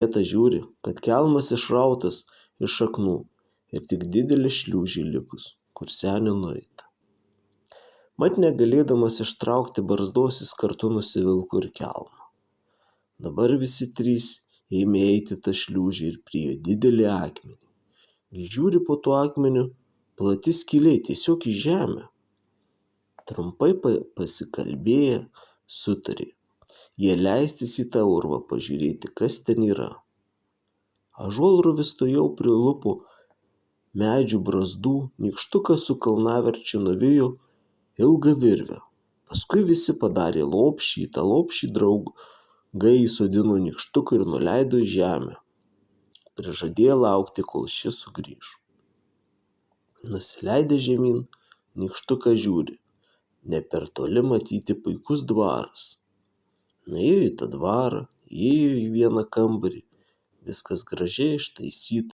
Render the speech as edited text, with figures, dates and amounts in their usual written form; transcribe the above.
Vieta žiūri, kad kelmas išrautas iš šaknų ir tik didelė šliūžė likus, kur senio nueita. Mat negalėdamas ištraukti barzdos jis kartu nusivilko ir kelmą. Dabar visi trys ėmė eiti tą šliūžę ir priėjo didelį akmenį. Žiūri, po tuo akmeniu plati skylė tiesiog į žemę. Trumpai pasikalbėję sutarė jie leistis į tą urvą pažiūrėti, kas ten yra. Ąžuolruvis tuojau prilupo medžių brazdų, nykštukas su kalnaverčiu nuvijo ilgą virvę. Paskui visi padarė lopšį, į tą lopšį draugai įsodino nykštuką ir nuleido į žemę. Prižadėjo laukti, kol šis sugrįš. Nusileidę žemyn, nykštukas žiūri, ne per toli matyti puikus dvaras. Nuėjo į tą dvarą, įėjo į vieną kambarį, viskas gražiai ištaisyta.